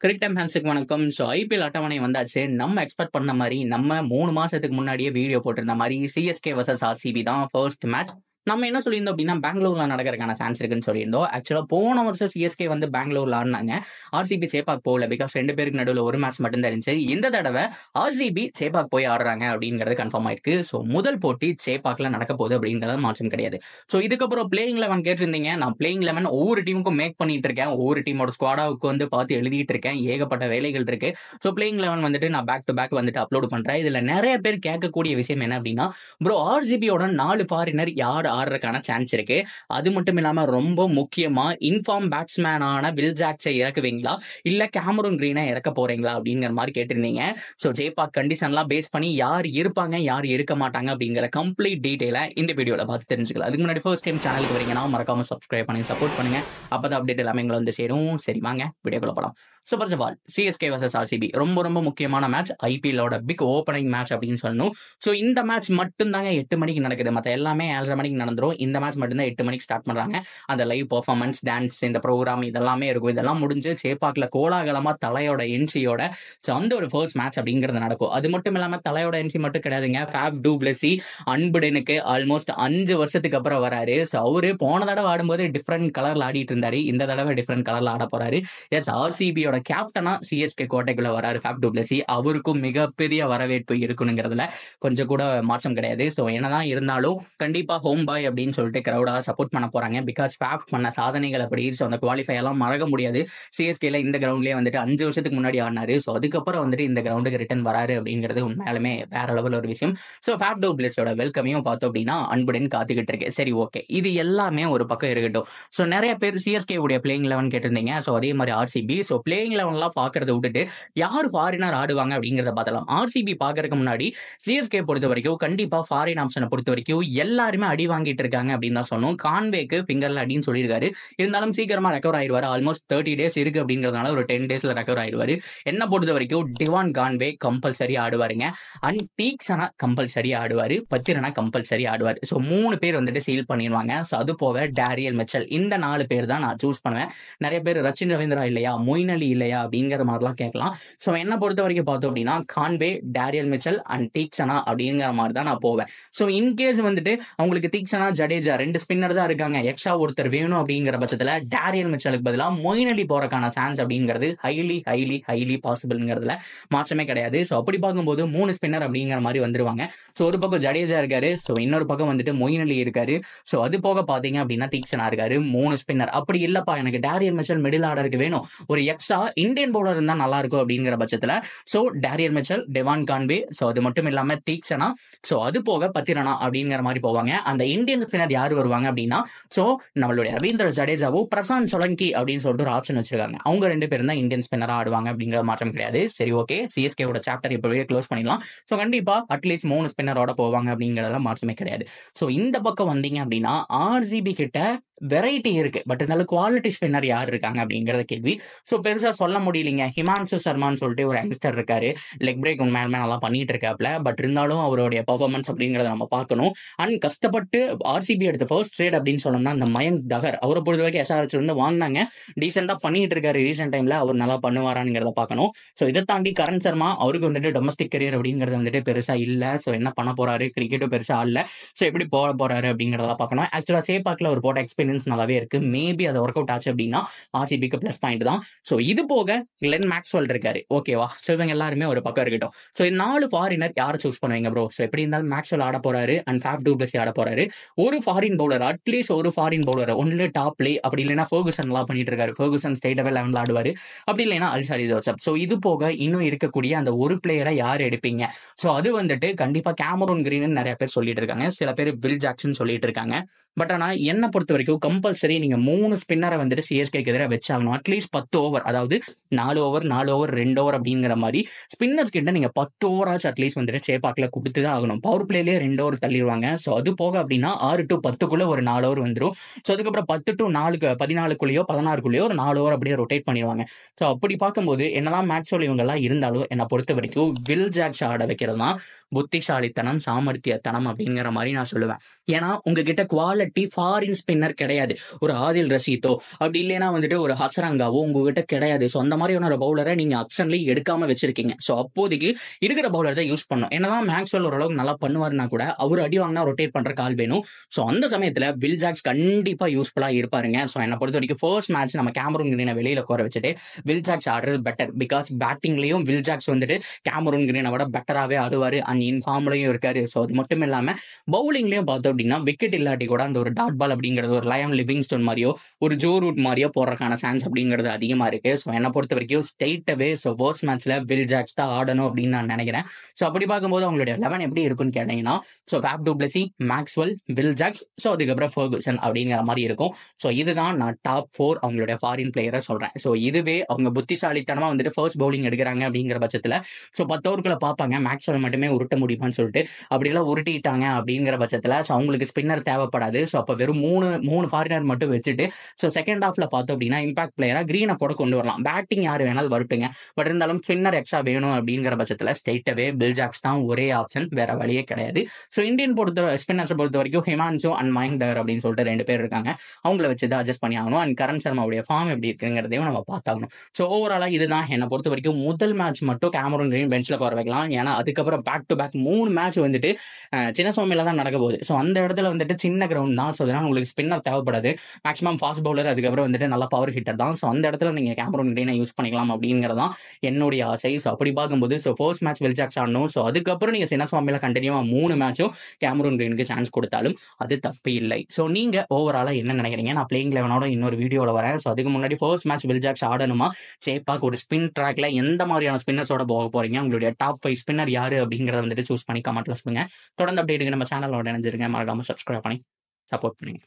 கிரிக் time ஃபேன்ஸுக்கு வணக்கம். So IPL அட்டவணை வந்தாச்சு. நம்ம எக்ஸ்பெக்ட் பண்ண மாதிரி நம்ம 3 மாசத்துக்கு முன்னாடியே வீடியோ போட்டிருந்த மாதிரி சிஎஸ்கே வர்சஸ் ஆர்சிபி தான் ஃபர்ஸ்ட் மேட்ச். நம்ம என்ன சொல்லியிருந்தோம் அப்படின்னா பெங்களூர்ல நடக்கிறதுக்கான சான்ஸ் இருக்குன்னு சொல்லியிருந்தோம். ஆக்சுவலா போன வருஷம் சிஎஸ்கே வந்து பெங்களூர்ல ஆடினாங்க. ஆர்சிபி சேப்பாக் போகல. பிகாஸ் 2 பேருக்கு நடுவில் ஒரு மேட்ச் மட்டும் தான் இருந்துச்சு. இந்த தடவை ஆர்சிபி சேப்பாக் போய் ஆடுறாங்க அப்படிங்கிறது கன்ஃபார்ம் ஆயிருக்கு. ஸோ முதல் போட்டி சேப்பாக்ல நடக்க போகுது அப்படிங்கிறது மாற்றம் கிடையாது. ஸோ இதுக்கப்புறம் பிளேயிங் 11 கேட்டிருந்தீங்க. நான் பிளேயிங் 11 ஒவ்வொரு டீமுக்கும் மேக் பண்ணிட்டு இருக்கேன். ஒவ்வொரு டீமோட ஸ்குவாடாவுக்கு வந்து பார்த்து எழுதிட்டு இருக்கேன். ஏகப்பட்ட வேலைகள் இருக்கு. ஸோ பிளேயிங் 11 வந்துட்டு நான் பேக் டு பேக் வந்துட்டு அப்லோட் பண்றேன். இதுல நிறைய பேர் கேட்கக்கூடிய விஷயம் என்ன அப்படின்னா, ப்ரோ ஆர்சிபியோட 4 ஃபாரினர் யார் ஆடுறதுக்கான சான்ஸ் இருக்கு. அது மட்டும் இல்லாம ரொம்ப முக்கியமா இன்ஃபார்ம் பேட்ஸ்மேனான வில் ஜாக்ஸை இறக்குவீங்களா இல்ல கேமரூன் கிரீனை இறக்க போறீங்களா அப்படிங்கிற மாதிரி கேட்டிருந்தீங்க. ஸோ ஜேபாக் கண்டிஷன்லாம் பேஸ் பண்ணி யார் இருப்பாங்க யார் இருக்க மாட்டாங்க அப்படிங்கிற கம்ப்ளீட் டீடைலை இந்த வீடியோல பார்த்து தெரிஞ்சுக்கலாம். அதுக்கு முன்னாடி ஃபர்ஸ்ட் டைம் சேனலுக்கு வரீங்கன்னா மறக்காம சப்ஸ்கிரைப் பண்ணி சப்போர்ட் பண்ணுங்க. அப்பதான் அப்டேட் எல்லாமே எங்களை வந்து சேரும். சரி வாங்க வீடியோக்குள்ள போலாம். So first of all CSK versus RCB ரொம்ப ரொம்ப முக்கியமான மேட்ச். ஐபிஎல்லோட பிக் ஓப்பனிங் மேட்ச் அப்படின்னு சொல்லணும். ஸோ இந்த மேட்ச் மட்டும் தாங்க 8 மணிக்கு நடக்குது. மற்ற எல்லாமே 7:30 மணிக்கு நடந்துரும். இந்த மேட்ச் மட்டும்தான் 8 மணிக்கு ஸ்டார்ட் பண்றாங்க. அந்த லைவ் பெர்ஃபார்மன்ஸ், டான்ஸ், இந்த ப்ரோக்ராம் இதெல்லாமே இருக்கும். இதெல்லாம் முடிஞ்சு சேப்பாக்ல கோலாகலமா தலையோட என்சியோட அந்த ஒரு ஃபர்ஸ்ட் மேட்ச் அப்படிங்கிறது நடக்கும். அது மட்டும் இல்லாம தலையோட என்சி மட்டும் கிடையாதுங்க. ஃபேப் டு பிளஸி அன்புடனுக்கு ஆல்மோஸ்ட் 5 வருஷத்துக்கு அப்புறம் வராரு. ஸோ அவரு போன தடவை ஆடும்போது டிஃப்ரெண்ட் கலர்ல ஆடிட்டு இருந்தாரு. இந்த தடவை டிஃப்ரெண்ட் கலர்ல ஆட போறாரு. எஸ், ஆர்சிபியோட கேப்டனா சிஎஸ்கே கோட்டைக்குள்ள வராரு ஃபேப் டு பிளஸி. அவருக்கும் மிகப்பெரிய வரவேற்பு இருக்குங்கிறதுல கொஞ்சம் கூட மாற்றம் கிடையாது. ஸோ என்னதான் இருந்தாலும் கண்டிப்பா ஹோம் பாய் அப்படின்னு சொல்லிட்டு கிரௌடா சப்போர்ட் பண்ண போறாங்க. பிகாஸ் ஃபேப் பண்ண சாதனைகள் அப்படி. ஸோ அந்த குவாலிஃபை எல்லாம் மறக்க முடியாது. சிஎஸ்கேல இந்த கிரவுண்ட்லயே வந்துட்டு 5 வருஷத்துக்கு முன்னாடி ஆடினாரு. ஸோ அதுக்கப்புறம் வந்துட்டு இந்த கிரவுண்டுக்கு ரிட்டர்ன் வராரு அப்படிங்கிறது உண்மையாலுமே வேற லெவல் ஒரு விஷயம். ஸோ ஃபேப் டு பிளஸோட வெல்கமையும் பார்த்தோம் அப்படின்னா அன்புடன் காத்துக்கிட்டு இருக்கு. சரி, ஓகே, இது எல்லாமே ஒரு பக்கம் இருக்கட்டும். ஸோ நிறைய பேர் சிஎஸ்கே உடைய பிளேயிங் 11 கேட்டிருந்தீங்க. ஸோ அதே மாதிரி ஆர்சிபி. ஸோ பிளேயிங் 11 பாக்குறத விட்டுட்டு யார் ஃபாரினர் ஆடுவாங்க அப்படிங்கிறத பார்த்தலாம். ஆர்சிபி பாக்குறதுக்கு முன்னாடி சிஎஸ்கே பொறுத்த வரைக்கும் கண்டிப்பா ஃபாரின் ஆப்ஷனை பொறுத்த வரைக்கும் எல்லாருமே அடி வாங்கிட்டு இருக்காங்க அப்படின்னு தான் சொன்னோம். கான்வேக்கு பிங்கர்ல அடின்னு சொல்லியிருக்காரு. இருந்தாலும் சீக்கிரமா ரெக்கவர் ஆயிடுவாரு. ஆல்மோஸ்ட் 30 days இருக்கு அப்படிங்கிறதுனால ஒரு 10 daysல ரெக்கவர் ஆயிடுவாரு. என்ன பொறுத்த வரைக்கும் டிவான் கான்வே கம்பல்சரி ஆடுவாருங்க. அண்ட் டீக்ஸனா கம்பல்சரி ஆடுவாரு. பத்திரனா கம்பல்சரி ஆடுவாரு. ஸோ 3 பேர் வந்துட்டு சீல் பண்ணிடுவாங்க. ஸோ அது போக டேரியல் மிச்சல், இந்த 4 பேர் தான் நான் சூஸ் பண்ணுவேன். நிறைய பேர் ரச்சின் ரவீந்திரா இல்லையா, மொயின் அலி இல்லையா அப்படிங்கிற மாதிரிலாம் கேட்கலாம். ஸோ என்ன பொறுத்த வரைக்கும் பார்த்தோம் அப்படின்னா கான்வே, டேரியல் மிச்சல் அண்ட் டீக்ஸனா அப்படிங்கிற மாதிரி தான் நான் போவேன். ஸோ இன்கேஸ் வந்துட்டு அவங்களுக்கு தீக்ஷனா, ஜடேஜா 2 ஸ்பின்னர் தான் இருக்காங்க, எக்ஸ்ட்ரா ஒருத்தர் வேணும் அப்படிங்கிற பட்சத்தில் டேரியல் மிச்சலுக்கு பதிலாக மொயின் அலி போறதுக்கான சான்ஸ் அப்படிங்கிறது ஹைலி ஹைலி ஹைலி பாசிபிள்ங்கிறதுல மாற்றமே கிடையாது. ஸோ அப்படி பார்க்கும்போது 3 ஸ்பின்னர் அப்படிங்கிற மாதிரி வந்துருவாங்க. ஸோ ஒரு பக்கம் ஜடேஜா இருக்காரு. ஸோ இன்னொரு பக்கம் வந்துட்டு மொயின் அலி இருக்காரு. ஸோ அது போக பார்த்தீங்க அப்படின்னா தீக்ஷனா இருக்காரு. 3 ஸ்பின்னர். அப்படி இல்லப்பா எனக்கு டேரியல் மிச்சல் மிடில் ஆர்டருக்கு வேணும், ஒரு எக்ஸ்ட்ரா இந்தியன் பவுலர் இருந்தால் நல்லா இருக்கும் அப்படிங்கிற பட்சத்தில் so Daryl Mitchell, Devon Conway, so அது மட்டும் இல்லாம தீக்ஷனா, ஸோ அது போக பத்திரனா அப்படிங்கிற மாதிரி போவாங்க. அந்த இந்தியன் ஸ்பின்னர் யார் வருவாங்க அப்படின்னா ஸோ நம்மளுடைய ரவீந்திர ஜடேஜாவோ பிரசாந்த் சோலங்கி அப்படின்னு சொல்லிட்டு ஒரு ஆப்ஷன் வச்சிருக்காங்க. அவங்க 2 பேரும் தான் இந்தியன் ஸ்பின்னரா ஆடுவாங்க அப்படிங்கிற மாற்றம் கிடையாது. சரி, ஓகே, சிஎஸ்கேவோட சாப்டர் இப்பவே க்ளோஸ் பண்ணிடலாம். ஸோ கண்டிப்பா அட்லீஸ்ட் 3 ஸ்பின்னரோட போவாங்க அப்படிங்கிறதெல்லாம் மாற்றமே கிடையாது. ஸோ இந்த பக்கம் வந்தீங்க அப்படின்னா ஆர்சிபி கிட்ட வெரைட்டி இருக்கு. பட் இருந்தாலும் குவாலிட்டி ஸ்பின்னர் யார் இருக்காங்க அப்படிங்கறத கேள்வி. ஸோ பெருசா சொல்ல முடியலைங்க. ஹிமான்சு சர்மான்னு சொல்லிட்டு ஒரு யங்ஸ்டர் இருக்காரு. லெக் பிரேக் உண்மையாலுமே நல்லா பண்ணிட்டு இருக்காப்ல. பட் இருந்தாலும் அவருடைய பர்ஃபார்மன்ஸ் அப்படிங்கறத நம்ம பார்க்கணும். அண்ட் கஷ்டப்பட்டு ஆர்சிபி எடுத்த ஃபர்ஸ்ட் ட்ரேட் அப்படின்னு சொன்னோம்னா இந்த மயங்க் தகர், அவரை பொறுத்த வரைக்கும் எஸ்ஆர்எச் வந்து வாங்கினாங்க. டீசெண்டா பண்ணிட்டு இருக்காரு. ரீசென்ட் டைம்ல அவர் நல்லா பண்ணுவாராங்கிறத பார்க்கணும். ஸோ இதை தாண்டி கரண் சர்மா, அவருக்கு வந்துட்டு டொமஸ்டிக் கரியர் அப்படிங்கிறது வந்துட்டு பெருசா இல்ல. ஸோ என்ன பண்ண போறாரு, கிரிக்கெட்டும் பெருசா இல்ல. ஸோ எப்படி போக போறாரு அப்படிங்கறத பார்க்கணும். ஆக்சுவலா சேப்பாக்ல ஒரு போட்ட எக்ஸ்பீரியன்ஸ் நல்லாவே இருக்கு. மேபி அது ஒர்க் அவுட் ஆச்சு அப்படின்னா ஆர்சிபிக்கு பிளஸ் பாயிண்ட் தான். ஸோ இது போக கிளென் மேக்ஸ்வெல் இருக்காரு. ஓகேவா, ஸோ இவங்க எல்லாருமே ஒரு பக்கம் இருக்கட்டும். ஸோ 4 ஃபாரினர் யாரை சூஸ் பண்ணுவீங்க ப்ரோ? ஸோ எப்படி இருந்தாலும் மேக்ஸ்வெல் ஆட போறாரு அண்ட் ஃபேப் டு பிளஸி ஆட போறாரு. ஒரு ஃபாரின் பவுலர், அட்லீஸ்ட் ஒரு foreign bowler, only top play, அப்படி இல்லைன்னா ஃபர்குசன் எல்லாம் பண்ணிட்டு இருக்காரு. ஃபர்குசன் ஸ்டேட் லெவலில் ஆடுவாரு. அப்படி இல்லைன்னா அல்ஷாரி ஜோசப். ஸோ இது போக இன்னும் இருக்கக்கூடிய அந்த ஒரு பிளேயரை யார் எடுப்பீங்க? ஸோ அது வந்துட்டு கண்டிப்பா கேமரூன் கிரீன் நிறைய பேர் சொல்லிட்டு இருக்காங்க. சில பேர் வில் ஜாக்சன் சொல்லிட்டு இருக்காங்க. பட் ஆனா என்ன பொறுத்த வரைக்கும் கம்பல்சரி நீங்க 3 ஸ்பின்னரை வந்துட்டு சிஎஸ்கேக்கு எதிராக வச்சாகணும். அட்லீஸ்ட் 10 ஓவர், அதாவது 4 ஓவர் 4 ஓவர் 2 ஓவர் அப்படிங்கிற மாதிரி ஸ்பின்னர்ஸ் கிட்ட நீங்க 10 ஓவராச்சும் அட்லீஸ்ட் வந்துட்டு சேப்பாக்ல கொடுத்துதான் ஆகணும். பவர் பிளேலேயே 2 ஓவர் தள்ளிடுவாங்க. ஸோ அது போக அப்படின்னா 6 to 10க்குள்ள ஒரு 4 ஓவர் வந்துடும். ஸோ அதுக்கப்புறம் 10 to 14க்குள்ளேயோ 16க்குள்ளேயோ ஒரு 4 ஓவர் அப்படியே ரொட்டேட் பண்ணிடுவாங்க. ஸோ அப்படி பார்க்கும்போது என்னதான் மேக்ஸ்வெல் இவங்க எல்லாம் இருந்தாலும் என்னை பொறுத்த வரைக்கும் வில் ஜாக்ஸ் ஆட வைக்கிறது தான் புத்திசாலித்தனம், சாமர்த்தியத்தனம் அப்படிங்கிற மாதிரி நான் சொல்லுவேன். ஏன்னா உங்ககிட்ட குவாலிட்டி ஃபாரின் ஸ்பின்னர் கிடையாது. ஒரு ஆதில் ரஷீதோ அப்படி இல்லைன்னா வந்துட்டு ஒரு ஹசரங்காவோ உங்ககிட்ட கிடையாது. ஸோ அந்த மாதிரியான ஒரு பவுலரை நீங்க ஆப்ஷன்லயே எடுக்காம வச்சிருக்கீங்க. ஸோ அப்போதைக்கு இருக்கிற பவுலர் தான் யூஸ் பண்ணும். என்னதான் மேக்ஸ்வெல் ஓரளவுக்கு நல்லா பண்ணுவாருன்னா கூட அவர் அடி வாங்கினா ரொட்டேட் பண்ற கால் வேணும். ஸோ அந்த சமயத்துல வில் ஜாக்ஸ் கண்டிப்பா யூஸ்ஃபுல்லா இருப்பாருங்க. ஸோ என்னை பொறுத்த வரைக்கும் ஃபர்ஸ்ட் மேட்ச் நம்ம கேமரூன் கிரீனை வெளியில குறை வச்சுட்டு வில் ஜாக்ஸ் ஆடுறது பெட்டர். பிகாஸ் பேட்டிங்லயும் வில் ஜாக்ஸ் வந்துட்டு கேமரூன் கிரீனை விட பெட்டராகவே ஆடுவாரு அண்ட் இன்ஃபார்ம்லயும் இருக்காரு. ஸோ அது மட்டும் இல்லாம பவுலிங்லயும் பார்த்தோம் அப்படின்னா விக்கெட் இல்லாட்டி கூட அந்த ஒரு டாட் பால் அப்படிங்கிறது ஒரு லயம் லிவிங்ஸ்டோன் மாதிரியோ ஒரு ஜோ ரூட் மாதிரியோ போடுறதுக்கான சான்ஸ் அப்படிங்கிறது அதிகமா இருக்கு. ஸோ என்னை பொறுத்த வரைக்கும் ஸ்ட்ரெயிட்டவே ஸோ ஃபர்ஸ்ட் மேட்ச்ல வில் ஜாக்ஸ் தான் ஆடணும் அப்படின்னு நான் நினைக்கிறேன். ஸோ அப்படி பார்க்கும்போது அவங்களுடைய 11 எப்படி இருக்குன்னு கேட்டீங்கன்னா so Faf du Plessis, Maxwell, Will Jacks, so அதுக்கப்புறம் ஃபர்குசன் அப்படிங்கிற மாதிரி இருக்கும். ஸோ இதுதான் நான் டாப் 4 அவங்களுடைய ஃபாரின் பிளேயரை சொல்றேன். ஸோ இதுவே அவங்க புத்திசாலித்தனமா வந்துட்டு ஃபர்ஸ்ட் பவுலிங் எடுக்கிறாங்க அப்படிங்கிற பட்சத்தில் ஸோ 10 ஓவர்களை பார்ப்பாங்க மேக்ஸ்வெல் மட்டுமே உருட்ட முடியுமான்னு சொல்லிட்டு அப்படியெல்லாம் உருட்டிட்டாங்க அப்படிங்கிற பட்சத்தில் ஸோ அவங்களுக்கு ஸ்பின்னர் தேவைப்படாது. ஸோ அப்போ வெறும் மூணு ஃபாரினர் மட்டும் வச்சுட்டு ஸோ செகண்ட் ஹாஃப்ல பார்த்தோம் அப்படின்னா இம்பாக்ட் பிளேயரா கிரீனை கூட கொண்டு வரலாம். பேட்டிங் யார் வேணாலும் வரட்டுங்க, பட் இருந்தாலும் ஸ்பின்னர் எக்ஸ்ட்ரா வேணும் அப்படிங்கிற பட்சத்தில் ஸ்ட்ரெயிட்டவே வில் ஜாக்ஸ் தான் ஒரே ஆப்ஷன், வேற வழியே கிடையாது. ஸோ இந்தியன் ஸ்பின்னர்ஸை பொறுத்த வரைக்கும் ஹிமான்சு அண்ட் மயங்க் தகர் அப்படின்னு சொல்லிட்டு 2 பேர் இருக்காங்க. அவங்கள வச்சு தான் அட்ஜஸ்ட் பண்ணி ஆகணும். அண்ட் கரண் சர்மாவுடைய ஃபார்ம் எப்படி இருக்குங்கிறதையும் நம்ம பார்த்தாகணும். ஸோ ஓவராலா இதுதான் என்னை பொறுத்த வரைக்கும் முதல் மேட்ச் மட்டும் கேமரூன் கிரீன் பெஞ்சில் குறை வைக்கலாம். ஏன்னா அதுக்கப்புறம் பேக் டு பேக் 3 மேட்ச் வந்துட்டு சின்ன சோமையில தான் நடக்க போகுது. ஸோ அந்த இடத்துல வந்துட்டு சின்ன கிரவுண்ட் தான். ஸோ அதனால உங்களுக்கு ஸ்பின்னர் தேவைப்படாது. மேக்ஸிமம் ஃபாஸ்ட் பவுலர் அதுக்கப்புறம் வந்துட்டு நல்லா பவர் ஹிட்டர் தான். ஸோ அந்த இடத்துல நீங்க கேமரூன் கிரீனை யூஸ் பண்ணிக்கலாம் அப்படிங்கிறதான் என்னுடைய ஆசை. ஸோ அப்படி பார்க்கும்போது so first match Will Jacks ஆடணும். ஸோ அதுக்கப்புறம் நீங்க சின்ன சோமையில கண்டினியூவா 3 மேட்சும் கேமரூன் கிரீனுக்கு சான்ஸ் கொடுத்தாலும் அது தப்பு இல்லை. ஸோ நீங்க ஓவராலா என்ன நினைக்கிறீங்க? நான் பிளேயிங் 11ஓட இன்னொரு வீடியோல வரேன். ஸோ அதுக்கு முன்னாடி ஃபர்ஸ்ட் மேட்ச் வில் ஜாக்ஸ் ஆடணுமா, சேப்பாக் ஒரு ஸ்பின் ட்ராக்ல எந்த மாதிரியான ஸ்பின்னர்ஸோட போக போறீங்க, உங்களுடைய டாப் 5 ஸ்பின்னர் யாரு அப்படிங்கறத வந்துட்டு சூஸ் பண்ணி கமெண்ட்ல சொல்லுங்க. தொடர்ந்து அப்டேட்டுக்கு நம்ம சேனலோட இணைஞ்சிருங்க. மறக்காம சப்ஸ்கிரைப் பண்ணி சப்போர்ட் பண்ணுங்க.